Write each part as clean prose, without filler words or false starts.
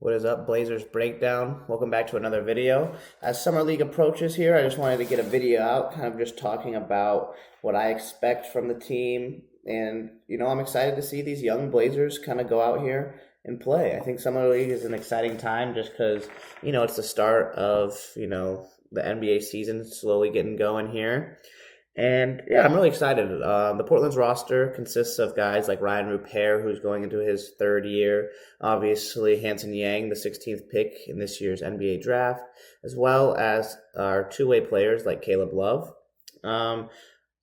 What is up, Blazers Breakdown? Welcome back to another video. As Summer League approaches here, I just wanted to get a video out, kind of just talking about what I expect from the team. And, I'm excited to see these young Blazers kind of go out here and play. I think Summer League is an exciting time just because, it's the start of, the NBA season slowly getting going here. And yeah, I'm really excited. The Portland's roster consists of guys like Ryan Rupert, who's going into his third year. Obviously, Hanson Yang, the 16th pick in this year's NBA draft, as well as our two-way players like Caleb Love.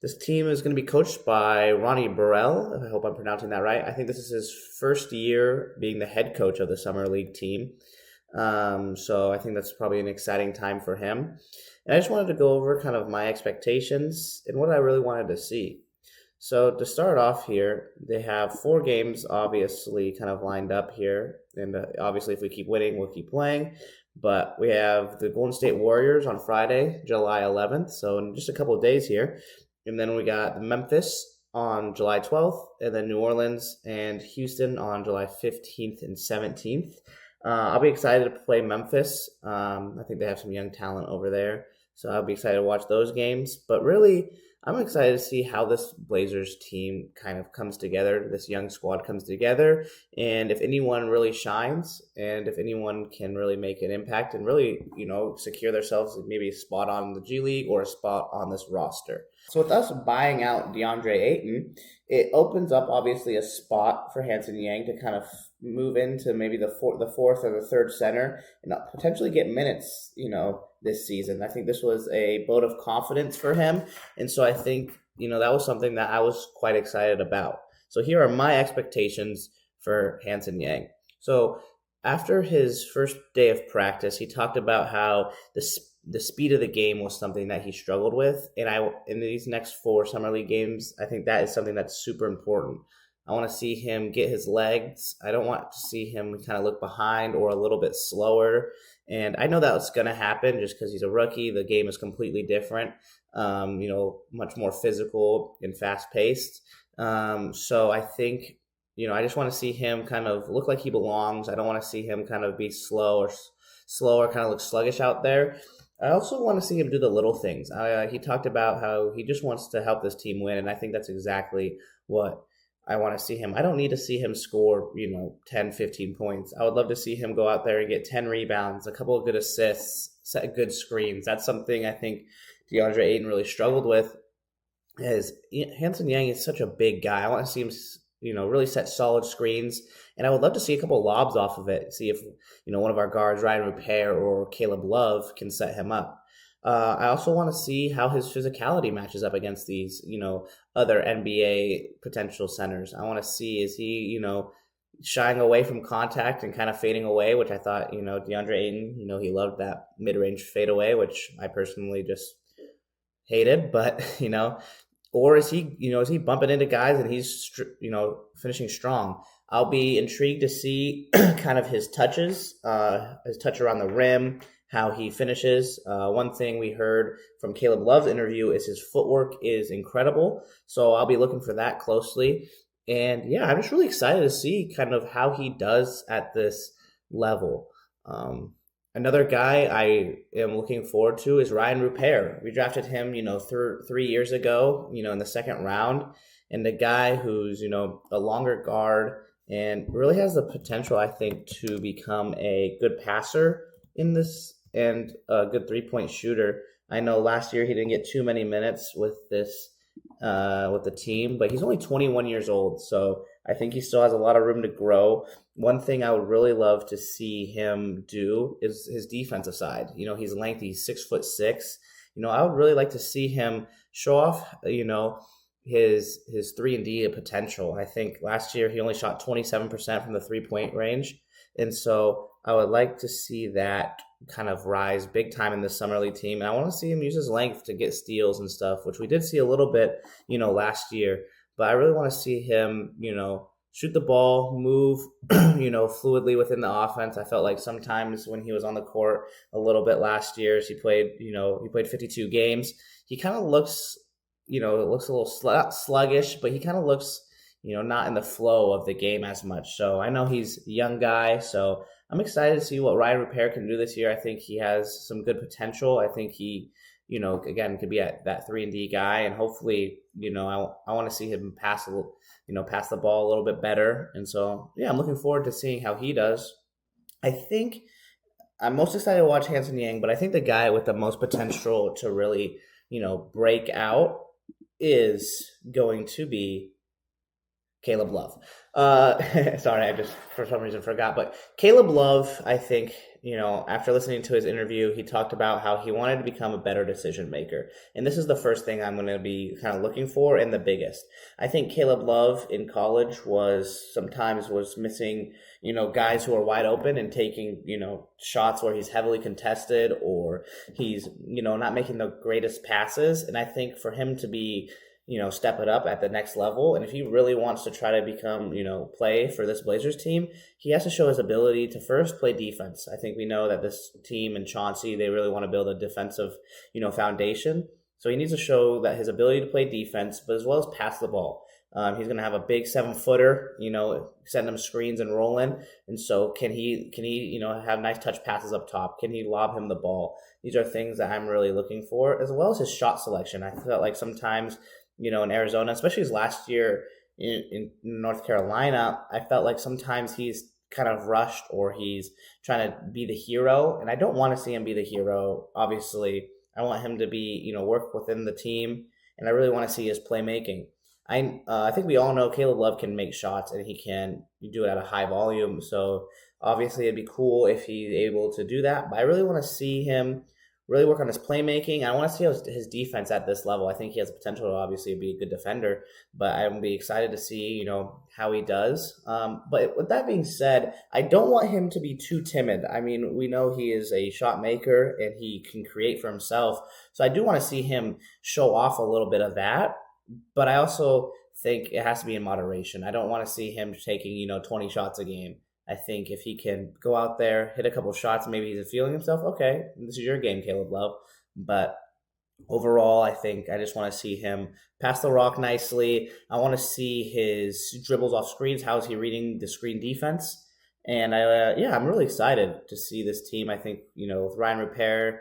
This team is going to be coached by Ronnie Burrell. I hope I'm pronouncing that right. I think this is his first year being the head coach of the Summer League team. So I think that's probably an exciting time for him. And I just wanted to go over kind of my expectations and what I really wanted to see. So to start off here, they have 4 games obviously kind of lined up here. And obviously if we keep winning, we'll keep playing. But we have the Golden State Warriors on Friday, July 11th. So in just a couple of days here. And then we got Memphis on July 12th. And then New Orleans and Houston on July 15th and 17th. I'll be excited to play Memphis. I think they have some young talent over there. So I'll be excited to watch those games. But really, I'm excited to see how this Blazers team kind of comes together, this young squad comes together, and if anyone really shines, and if anyone can really make an impact and really, secure themselves maybe a spot on the G League or a spot on this roster. So with us buying out DeAndre Ayton, it opens up obviously a spot for Hanson Yang to kind of move into maybe the fourth or the third center and potentially get minutes, this season. I think this was a vote of confidence for him. And so I think, that was something that I was quite excited about. So here are my expectations for Hanson Yang. So after his first day of practice, he talked about how the speed of the game was something that he struggled with. And in these next 4 Summer League games, I think that is something that's super important. I want to see him get his legs. I don't want to see him kind of look behind or a little bit slower. And I know that's going to happen just because he's a rookie. The game is completely different, much more physical and fast-paced. So I think, I just want to see him kind of look like he belongs. I don't want to see him kind of be slow or kind of look sluggish out there. I also want to see him do the little things. He talked about how he just wants to help this team win, and I think that's exactly what I want to see him. I don't need to see him score, 10, 15 points. I would love to see him go out there and get 10 rebounds, a couple of good assists, set good screens. That's something I think DeAndre Ayton really struggled with. Hanson Yang is such a big guy. I want to see him, really set solid screens. And I would love to see a couple of lobs off of it. See if, one of our guards, Ryan Rupert or Caleb Love, can set him up. I also want to see how his physicality matches up against these, other NBA potential centers. I want to see, is he, shying away from contact and kind of fading away, which I thought, DeAndre Ayton, he loved that mid-range fadeaway, which I personally just hated. But, or is he bumping into guys and he's, finishing strong? I'll be intrigued to see kind of his touch around the rim, how he finishes. One thing we heard from Caleb Love's interview is his footwork is incredible. So I'll be looking for that closely. And yeah, I'm just really excited to see kind of how he does at this level. Another guy I am looking forward to is Ryan Rupert. We drafted him, 3 years ago, in the second round. And the guy who's, a longer guard and really has the potential, I think, to become a good passer in this and a good 3-point shooter. I know last year he didn't get too many minutes with the team, but he's only 21 years old, so I think he still has a lot of room to grow. One thing I would really love to see him do is his defensive side. He's lengthy, he's 6'6". I would really like to see him show off, his 3-and-D potential. I think last year he only shot 27% from the 3-point range, and so I would like to see that kind of rise big time in the Summer League team. And I want to see him use his length to get steals and stuff, which we did see a little bit, last year. But I really want to see him, shoot the ball, move, fluidly within the offense. I felt like sometimes when he was on the court a little bit last year, as he played 52 games, he kind of looks, it looks a little sluggish, but he kind of looks, not in the flow of the game as much. So I know he's a young guy, so I'm excited to see what Ryan Repair can do this year. I think he has some good potential. I think he, again, could be at that 3-and-D guy, and hopefully, I want to see him pass the ball a little bit better. And so, yeah, I'm looking forward to seeing how he does. I think I'm most excited to watch Hanson Yang, but I think the guy with the most potential to really, break out is going to be Caleb Love. Sorry, I just for some reason forgot. But Caleb Love, I think, after listening to his interview, he talked about how he wanted to become a better decision maker. And this is the first thing I'm going to be kind of looking for and the biggest. I think Caleb Love in college sometimes was missing, guys who are wide open and taking, shots where he's heavily contested or he's, not making the greatest passes. And I think for him to be step it up at the next level. And if he really wants to try to become, play for this Blazers team, he has to show his ability to first play defense. I think we know that this team and Chauncey, they really want to build a defensive, foundation. So he needs to show that his ability to play defense, but as well as pass the ball. He's going to have a big 7-footer, send him screens and rolling. And so can he, have nice touch passes up top? Can he lob him the ball? These are things that I'm really looking for, as well as his shot selection. I felt like sometimes, in Arizona, especially his last year in North Carolina, I felt like sometimes he's kind of rushed or he's trying to be the hero. And I don't want to see him be the hero, obviously. I want him to be, work within the team. And I really want to see his playmaking. I think we all know Caleb Love can make shots and he can do it at a high volume. So obviously it'd be cool if he's able to do that. But I really want to see him really work on his playmaking. I want to see his defense at this level. I think he has the potential to obviously be a good defender, but I'm going to be excited to see, how he does. But with that being said, I don't want him to be too timid. I mean, we know he is a shot maker and he can create for himself. So I do want to see him show off a little bit of that, but I also think it has to be in moderation. I don't want to see him taking, 20 shots a game. I think if he can go out there, hit a couple shots, maybe he's feeling himself. Okay, this is your game, Caleb Love. But overall, I think I just want to see him pass the rock nicely. I want to see his dribbles off screens. How is he reading the screen defense? And I'm really excited to see this team. I think with Ryan Repair,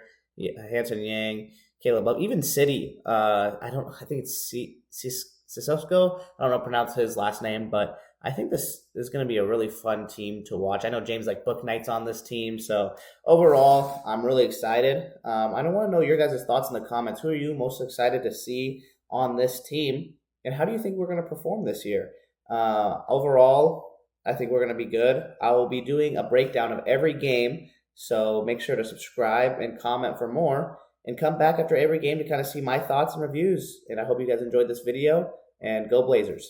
Hanson Yang, Caleb Love, even City. I think it's Sissoko. I don't know how to pronounce his last name, but I think this is going to be a really fun team to watch. I know James Book Knight's on this team, so overall, I'm really excited. I don't want to know your guys' thoughts in the comments. Who are you most excited to see on this team, and how do you think we're going to perform this year? Overall, I think we're going to be good. I will be doing a breakdown of every game, so make sure to subscribe and comment for more, and come back after every game to kind of see my thoughts and reviews. And I hope you guys enjoyed this video, and go Blazers.